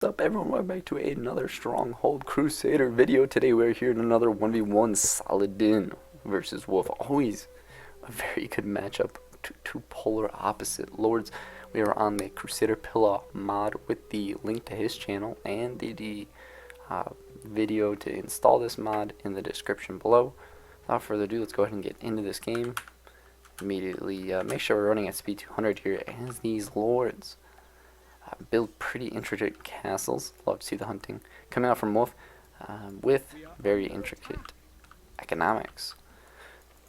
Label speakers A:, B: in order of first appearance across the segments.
A: What's up everyone, welcome back to another Stronghold Crusader video. Today we're here in another 1v1 Saladin versus Wolf. Always a very good matchup, two polar opposite lords. We are on the Crusader Pillar mod with the link to his channel and the video to install this mod in the description below. Without further ado, let's go ahead and get into this game. Immediately make sure we're running at speed 200 here as these lords. Build pretty intricate castles. Love to see the hunting coming out from Wolf with very intricate economics.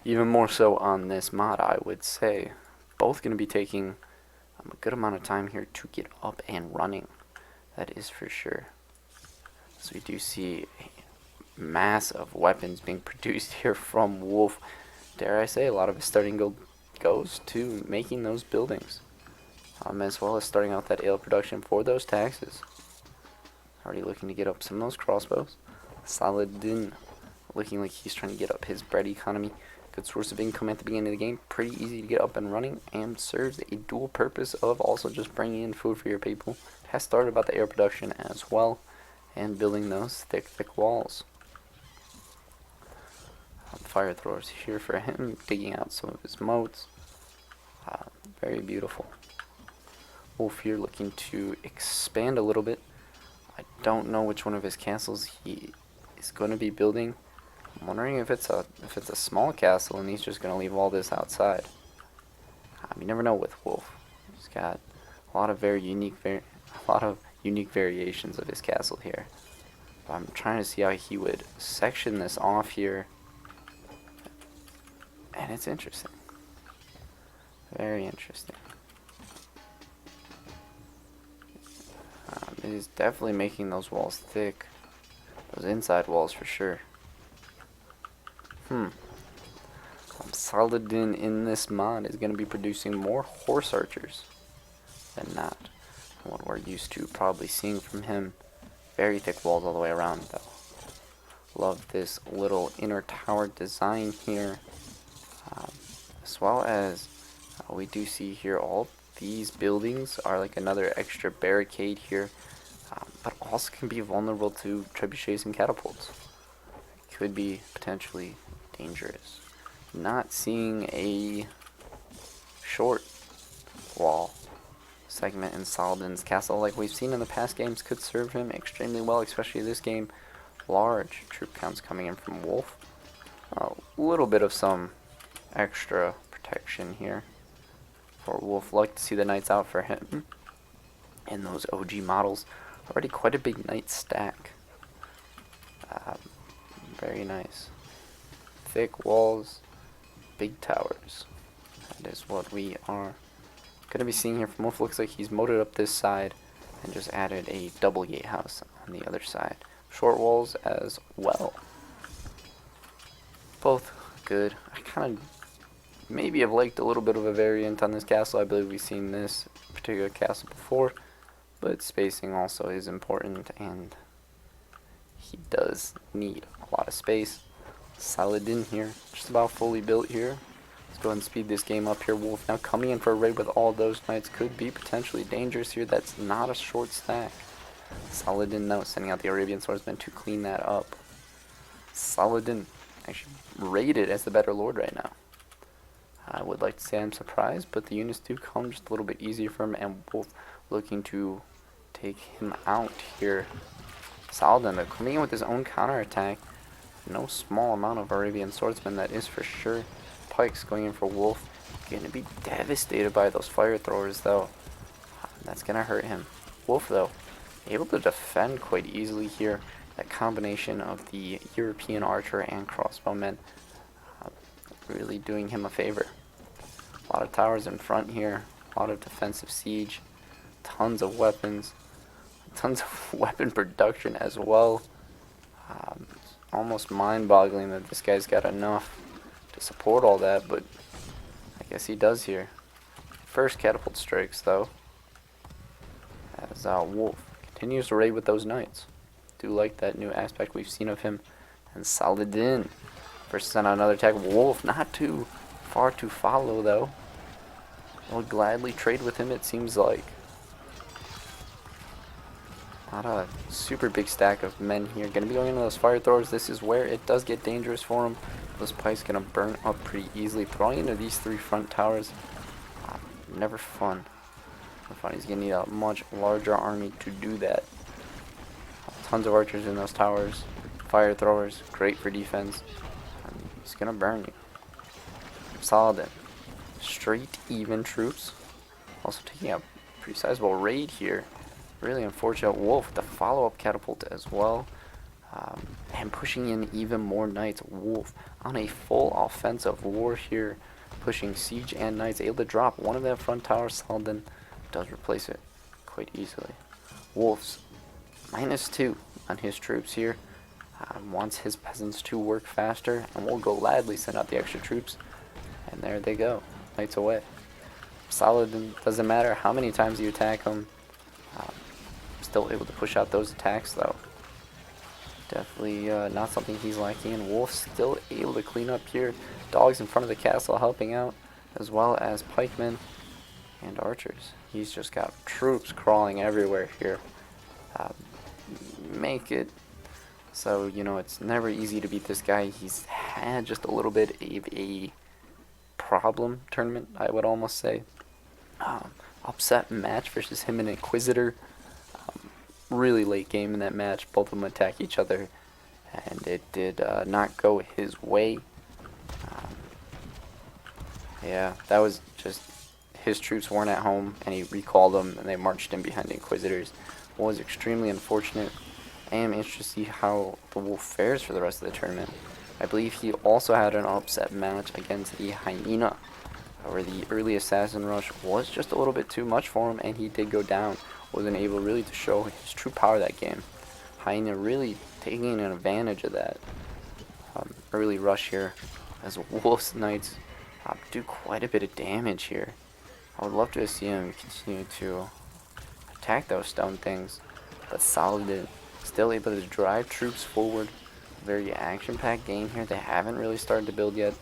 A: Even more so on this mod, I would say. Both going to be taking a good amount of time here to get up and running. That is for sure. So we do see a mass of weapons being produced here from Wolf. Dare I say, a lot of his starting gold goes to making those buildings. As well as starting out that ale production for those taxes. Already looking to get up some of those crossbows. Saladin looking like he's trying to get up his bread economy. Good source of income at the beginning of the game. Pretty easy to get up and running and serves a dual purpose of also just bringing in food for your people. Has started about the air production as well and building those thick walls. Fire throwers here for him, digging out some of his moats. Very beautiful. Wolf here looking to expand a little bit. I don't know which one of his castles he is going to be building. I'm wondering if it's a small castle and he's just going to leave all this outside. You never know with Wolf. He's got a lot of unique variations of his castle here. But I'm trying to see how he would section this off here, and it's interesting. Very interesting. It is definitely making those walls thick. Those inside walls for sure. Saladin in this mod is going to be producing more horse archers than not. What we're used to probably seeing from him. Very thick walls all the way around though. Love this little inner tower design here. As well as we do see here all these buildings are like another extra barricade here. But also can be vulnerable to trebuchets and catapults. Could be potentially dangerous. Not seeing a short wall segment in Saladin's castle like we've seen in the past games could serve him extremely well, especially this game. Large troop counts coming in from Wolf. A little bit of some extra protection here for Wolf. Like to see the knights out for him in those OG models. Already quite a big knight stack. Very nice. Thick walls, big towers. That is what we are going to be seeing here from Wolf. Looks like he's moated up this side and just added a double gatehouse on the other side. Short walls as well. Both good. I kind of maybe have liked a little bit of a variant on this castle. I believe we've seen this particular castle before. But spacing also is important, and he does need a lot of space. Saladin here, just about fully built here. Let's go ahead and speed this game up here. Wolf now coming in for a raid with all those knights could be potentially dangerous here. That's not a short stack. Saladin now sending out the Arabian swordsman to clean that up. Saladin actually rated as the better lord right now. I would like to say I'm surprised, but the units do come just a little bit easier for him, and Wolf looking to take him out here. Saladin coming in with his own counterattack. No small amount of Arabian swordsmen, that is for sure. Pikes going in for Wolf. Going to be devastated by those fire throwers though. That's going to hurt him. Wolf though, able to defend quite easily here. That combination of the European archer and crossbowmen really doing him a favor. A lot of towers in front here. A lot of defensive siege. Tons of weapons. Tons of weapon production as well. It's almost mind-boggling that this guy's got enough to support all that, but I guess he does here. First catapult strikes though, as Wolf continues to raid with those knights. Do like that new aspect we've seen of him. And Saladin first sent out another attack. Wolf not too far to follow though. Will gladly trade with him, it seems like. Not a super big stack of men here. Gonna be going into those fire throwers. This is where it does get dangerous for him. Those pikes gonna burn up pretty easily. Throwing into these 3 front towers, never fun. He's gonna need a much larger army to do that. Tons of archers in those towers. Fire throwers, great for defense. He's gonna burn you. Saladin, straight even troops. Also taking a pretty sizable raid here. Really unfortunate. Wolf with the follow-up catapult as well. And pushing in even more knights. Wolf on a full offensive war here. Pushing siege and knights. Able to drop one of that front towers. Saladin does replace it quite easily. Wolf's -2 on his troops here. Wants his peasants to work faster. And will gladly send out the extra troops. And there they go. Knights away. Saladin, doesn't matter how many times you attack him. Still able to push out those attacks though. Definitely not something he's lacking in. Wolf still able to clean up here. Dogs in front of the castle helping out, as well as pikemen and archers. He's just got troops crawling everywhere here. Make it so, you know, it's never easy to beat this guy. He's had just a little bit of a problem tournament, I would almost say. Upset match versus him and Inquisitor. Really late game in that match. Both of them attack each other, and it did not go his way. Yeah, that was just his troops weren't at home, and he recalled them, and they marched in behind the Inquisitors. It was extremely unfortunate. I am interested to see how the Wolf fares for the rest of the tournament. I believe he also had an upset match against the Hyena, where the early assassin rush was just a little bit too much for him, and he did go down. Wasn't able really to show his true power that game. Hyena really taking an advantage of that early rush here, as Wolf's Knights do quite a bit of damage here. I would love to see him continue to attack those stone things, but Saladin still able to drive troops forward. Very action-packed game here. They haven't really started to build yet.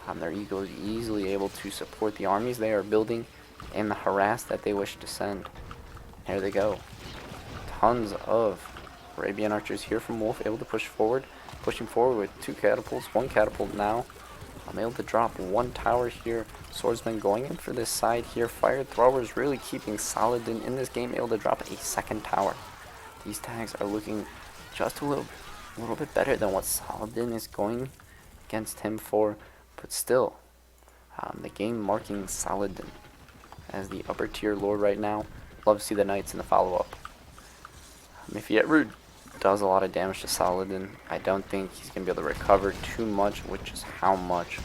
A: Their ego is easily able to support the armies they are building and the harass that they wish to send. Here they go. Tons of Arabian archers here from Wolf, able to push forward. Pushing forward with 2 catapults, 1 catapult now. I'm able to drop 1 tower here. Swordsman going in for this side here. Fire throwers really keeping Saladin in this game, able to drop a 2nd tower. These tags are looking just a little bit better than what Saladin is going against him for, but still, the game marking Saladin as the upper tier lord right now. Love to see the knights in the follow-up. If he ever does a lot of damage to Saladin, I don't think he's going to be able to recover too much, which is how much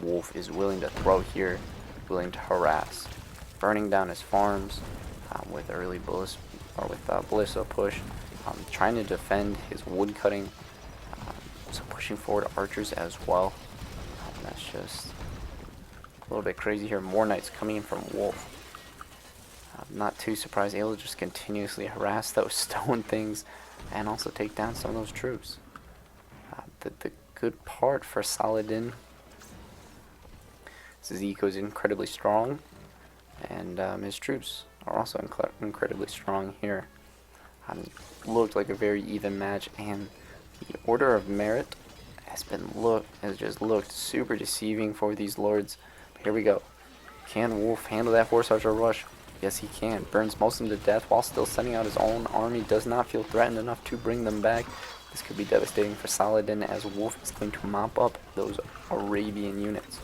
A: Wolf is willing to throw here, willing to harass. Burning down his farms with early bullets, or with ballista push, trying to defend his wood cutting, so pushing forward archers as well. That's just a little bit crazy here. More knights coming in from Wolf. Not too surprised, able to just continuously harass those stone things and also take down some of those troops. The good part for Saladin is his eco is incredibly strong, and his troops are also incredibly strong here. Looked like a very even match, and the Order of Merit has just looked super deceiving for these lords. But here we go. Can Wolf handle that horse archer rush? Yes, he can. Burns most of them to death while still sending out his own army. Does not feel threatened enough to bring them back. This could be devastating for Saladin, as Wolf is going to mop up those Arabian units.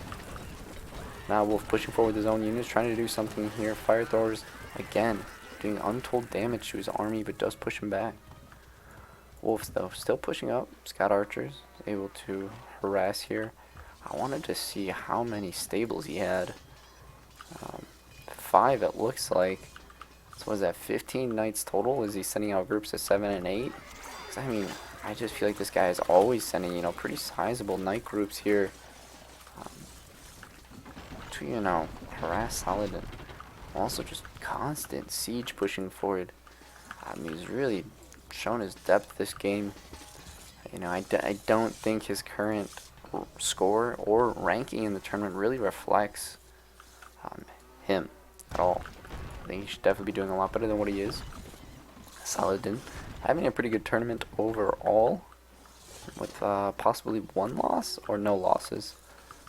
A: Now Wolf pushing forward with his own units, trying to do something here. Fire throwers, again, doing untold damage to his army, but does push him back. Wolf, though, still pushing up. Scout archers, able to harass here. I wanted to see how many stables he had. 5 it looks like. So was that 15 knights total? Is he sending out groups of 7 and 8? 'Cause I mean, I just feel like this guy is always sending, you know, pretty sizable knight groups here to, you know, harass Saladin. Also just constant siege pushing forward. He's really shown his depth this game. You know, I don't think his current score or ranking in the tournament really reflects him at all. I think he should definitely be doing a lot better than what he is. Saladin having a pretty good tournament overall, with possibly one loss or no losses.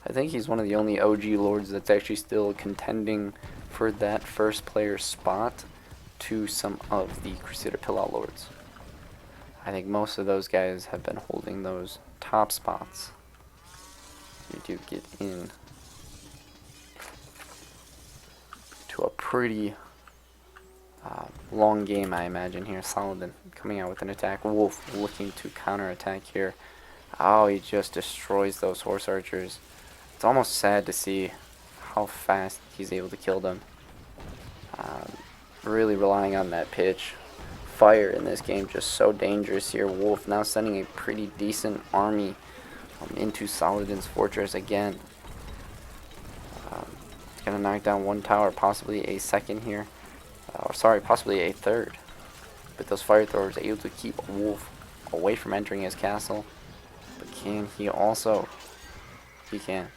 A: I think he's one of the only OG lords that's actually still contending for that first player spot to some of the Crusader Pillar lords. I think most of those guys have been holding those top spots. You do get in to a pretty long game, I imagine here. Saladin coming out with an attack. Wolf looking to counter-attack here. Oh, he just destroys those horse archers. It's almost sad to see how fast he's able to kill them. Really relying on that pitch. Fire in this game just so dangerous here. Wolf now sending a pretty decent army into Saladin's fortress again. It's going to knock down one tower, possibly a second here. Possibly a third. But those fire throwers are able to keep Wolf away from entering his castle. But can he also... He can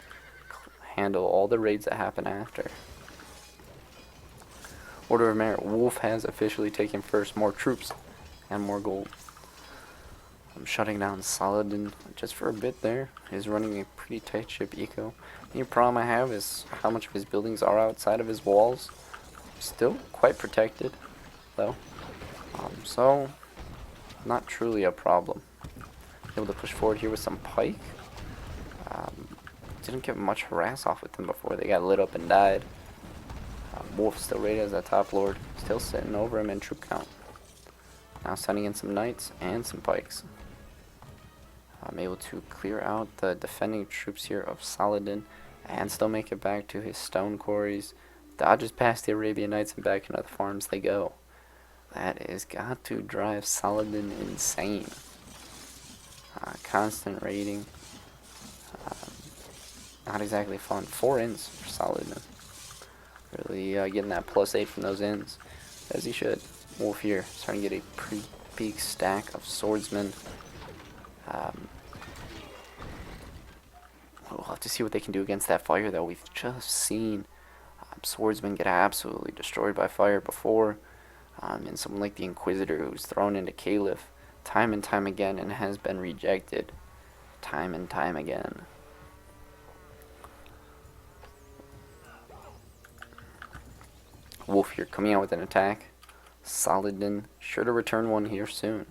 A: handle all the raids that happen after. Order of Merit. Wolf has officially taken first. More troops and more gold. I'm shutting down Saladin just for a bit there. He's running a pretty tight ship eco. The problem I have is how much of his buildings are outside of his walls. Still quite protected, though. So, not truly a problem. Able to push forward here with some pike. Didn't get much harass off with them before they got lit up and died. Wolf still rated as a top lord, still sitting over him in troop count. Now sending in some knights and some pikes. I'm able to clear out the defending troops here of Saladin and still make it back to his stone quarries. Dodges past the Arabian Knights and back into the farms they go. That has got to drive Saladin insane. Constant raiding. Not exactly fun. 4 ins for Saladin. Really getting that +8 from those ins, as he should. Wolf here starting to get a pretty big stack of swordsmen. We'll have to see what they can do against that fire, though. We've just seen swordsmen get absolutely destroyed by fire before. And someone like the Inquisitor, who's thrown into Caliph time and time again and has been rejected time and time again. Wolf here coming out with an attack. Saladin sure to return one here soon.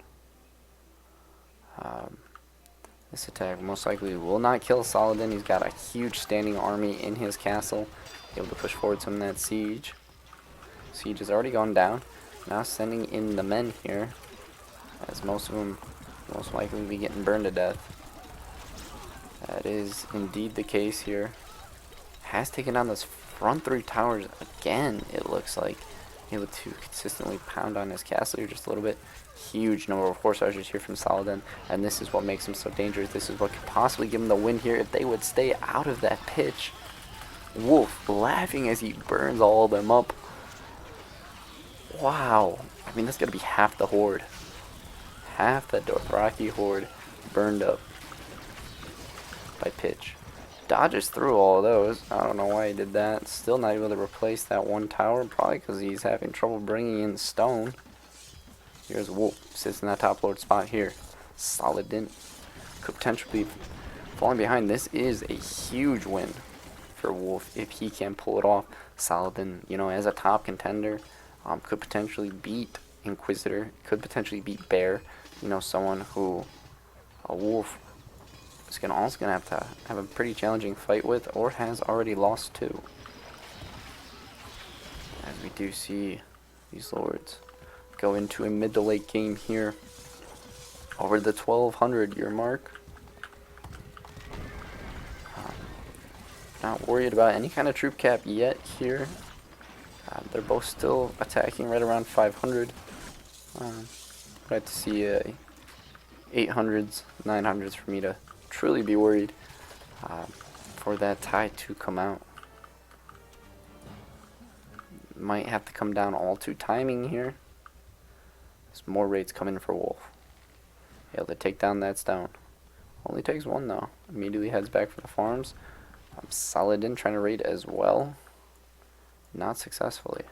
A: This attack most likely will not kill Saladin. He's got a huge standing army in his castle. Able to push forward some of that siege. Siege has already gone down. Now sending in the men here, as most of them most likely be getting burned to death. That is indeed the case here. Has taken down those front 3 towers again, it looks like. Able to consistently pound on his castle here just a little bit. Huge number of horse archers here from Saladin, and this is what makes him so dangerous. This is what could possibly give him the win here if they would stay out of that pitch. Wolf laughing as he burns all of them up. Wow. I mean, that's going to be half the horde. Half the Dothraki horde burned up by pitch. Dodges through all of those. I don't know why he did that. Still not able to replace that one tower. Probably because he's having trouble bringing in stone. Here's Wolf. Sits in that top lord spot here. Saladin could potentially be falling behind. This is a huge win for Wolf if he can pull it off. Saladin, you know, as a top contender, could potentially beat Inquisitor. Could potentially beat Bear. You know, someone who Wolf is also gonna have to have a pretty challenging fight with, or has already lost to. As we do see these lords go into a mid to late game here, over the 1200 year mark. Not worried about any kind of troop cap yet here. They're both still attacking right around 500. I'd like to see 800s, 900s for me to truly be worried for that tie to come out. Might have to come down all to timing here. There's more raids coming for Wolf. Able to take down that stone. Only takes one though. Immediately heads back for the farms. Saladin trying to raid as well. Not successfully.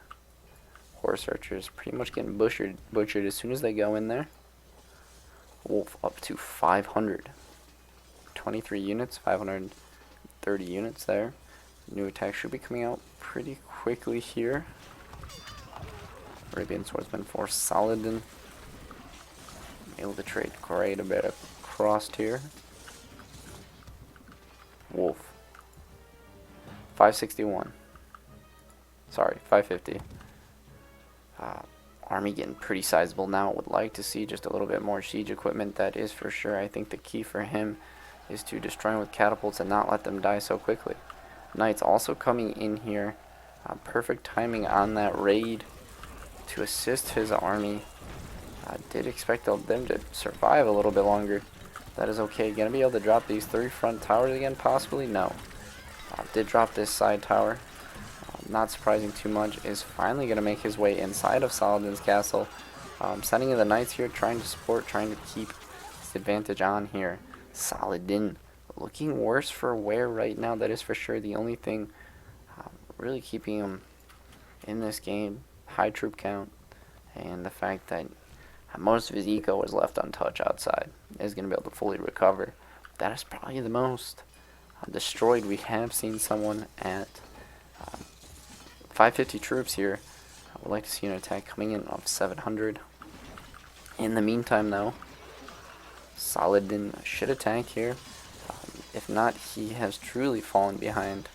A: horse archers pretty much getting butchered as soon as they go in there. Wolf up to 523 units, 530 units there. New attack should be coming out pretty quickly here. Arabian Swordsman for Saladin. Able to trade quite a bit across here. Wolf. 561. Sorry, 550. Army getting pretty sizable now. Would like to see just a little bit more siege equipment, that is for sure. I think the key for him is to destroy them with catapults and not let them die so quickly. Knights also coming in here. Perfect timing on that raid to assist his army. I did expect them to survive a little bit longer. That is okay. Gonna be able to drop these 3 front towers again, possibly? No. Did drop this side tower. Not surprising too much. Is finally gonna make his way inside of Saladin's castle. Sending in the knights here, trying to support, trying to keep his advantage on here. Saladin looking worse for wear right now. That is for sure the only thing really keeping him in this game. High troop count and the fact that most of his eco was left untouched outside. Is going to be able to fully recover. That is probably the most destroyed we have seen someone at. 550 troops here. I would like to see an attack coming in of 700. In the meantime, though, Saladin should attack here. If not, he has truly fallen behind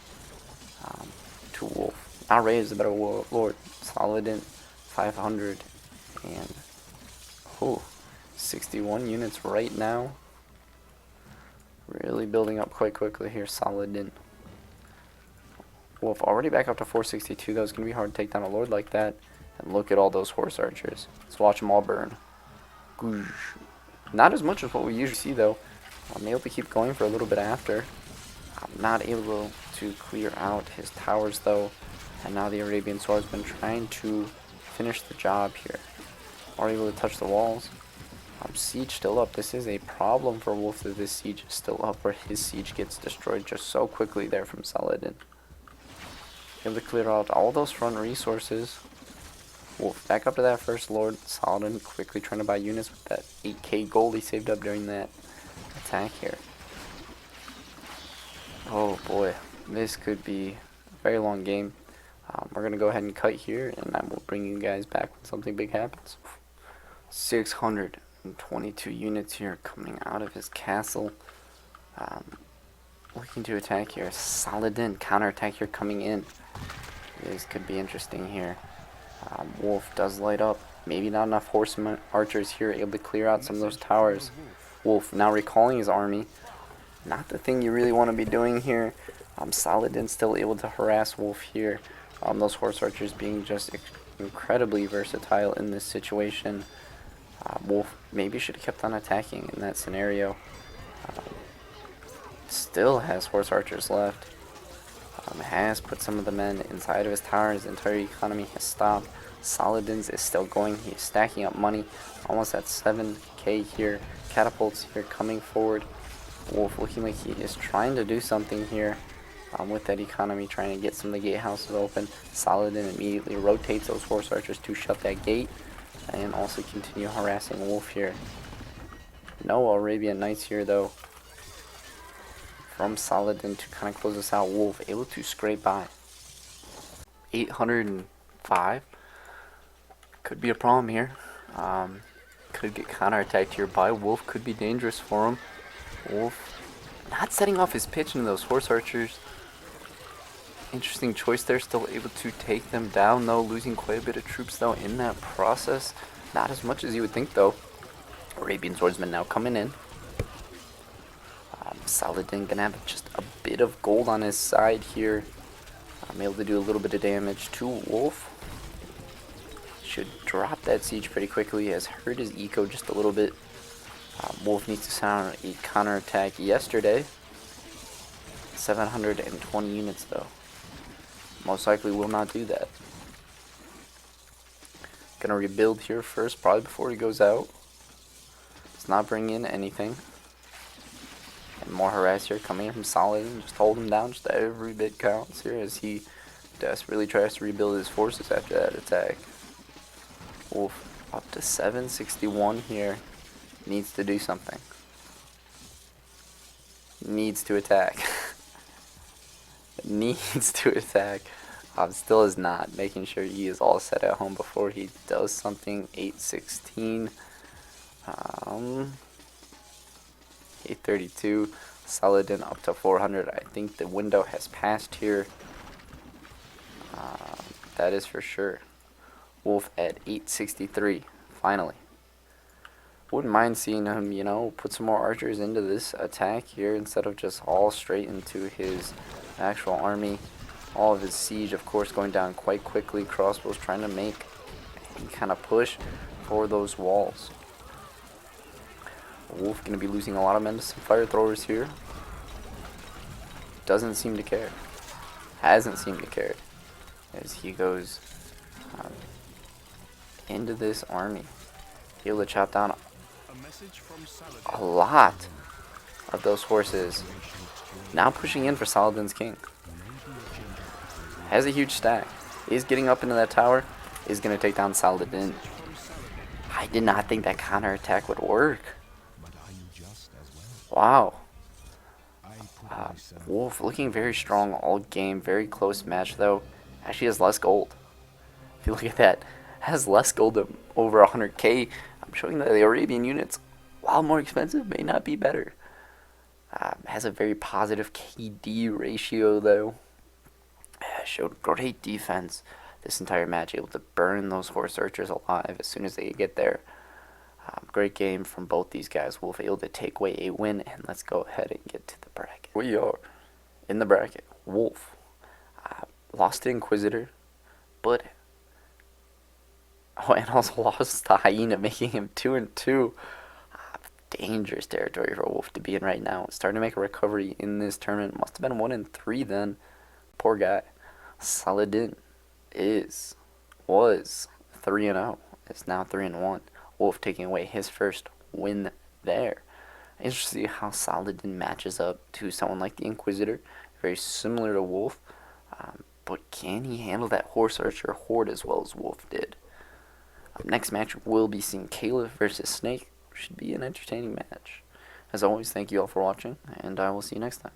A: to Wolf. Not Ray is the better lord. Saladin, 500 and 61 units right now. Really building up quite quickly here, Saladin. Wolf already back up to 462, though. It's going to be hard to take down a lord like that. And look at all those horse archers. Let's watch them all burn. Not as much as what we usually see, though. I'm able to keep going for a little bit after. I'm not able to clear out his towers, though. And now the Arabian Swordsman trying to finish the job here. Are able to touch the walls. Siege still up. This is a problem for Wolf that this siege is still up, where his siege gets destroyed just so quickly there from Saladin. Able to clear out all those front resources. Wolf back up to that first lord. Saladin quickly trying to buy units with that 8k gold he saved up during that attack here. Oh boy, this could be a very long game. We're going to go ahead and cut here, and I will bring you guys back when something big happens. 622 units here coming out of his castle. Looking to attack here. Saladin, counterattack here coming in. This could be interesting here. Wolf does light up. Maybe not enough horsemen archers here able to clear out some of those towers. Wolf now recalling his army. Not the thing you really want to be doing here. Saladin still able to harass Wolf here. Those horse archers being just incredibly versatile in this situation. Wolf maybe should have kept on attacking in that scenario. Still has horse archers left. Has put some of the men inside of his tower. His entire economy has stopped. Saladin's is still going. He is stacking up money. Almost at 7k here. Catapults here coming forward. Wolf looking like he is trying to do something here with that economy, trying to get some of the gatehouses open. Saladin immediately rotates those horse archers to shut that gate and also continue harassing Wolf here. No Arabian Knights here, though, from Saladin to kind of close us out. Wolf able to scrape by 805. Could be a problem here. Could get counterattacked here by Wolf. Could be dangerous for him. Wolf not setting off his pitch into those horse archers. Interesting choice there. Still able to take them down, though. Losing quite a bit of troops, though, in that process. Not as much as you would think, though. Arabian Swordsman now coming in. Saladin gonna have just a bit of gold on his side here. I'm able to do a little bit of damage to Wolf. Should drop that siege pretty quickly. Has hurt his eco just a little bit. Wolf needs to sound a counterattack yesterday. 720 units, though. Most likely will not do that. Gonna rebuild here first, probably before he goes out. Let's not bring in anything. And more harass here coming in from Saladin. Just hold him down. Just every bit counts here as he desperately tries to rebuild his forces after that attack. Wolf up to 761 here. Needs to do something. Needs to attack. Needs to attack. Still is not. Making sure he is all set at home before he does something. 816. 832. Saladin up to 400. I think the window has passed here. That is for sure. Wolf at 863. Finally. Wouldn't mind seeing him, you know, put some more archers into this attack here instead of just all straight into his actual army. All of his siege, of course, going down quite quickly. Crossbows trying to make any kind of push for those walls. Wolf going to be losing a lot of men to some fire throwers here. Doesn't seem to care. Hasn't seemed to care as he goes into this army. Able to chop down a lot of those horses. Now pushing in for Saladin's king. Has a huge stack. Is getting up into that tower. Is going to take down Saladin. I did not think that counterattack would work. Wow. Wolf looking very strong all game. Very close match though. Actually has less gold. If you look at that, has less gold than over 100k. I'm showing that the Arabian units, while more expensive, may not be better. Has a very positive KD ratio though. Showed great defense this entire match, able to burn those horse archers alive as soon as they get there. Great game from both these guys. Wolf able to take away a win, and let's go ahead and get to the bracket. We are in the bracket. Wolf lost to Inquisitor, but and also lost to Hyena, making him 2-2. Dangerous territory for Wolf to be in right now. Starting to make a recovery in this tournament. Must have been 1-3 then. Poor guy. Saladin was 3-0. Is now 3-1. Wolf taking away his first win there. Interesting to see how Saladin matches up to someone like the Inquisitor. Very similar to Wolf. But can he handle that horse archer horde as well as Wolf did? Next match will be seeing Caliph versus Snake. Should be an entertaining match. As always, thank you all for watching, and I will see you next time.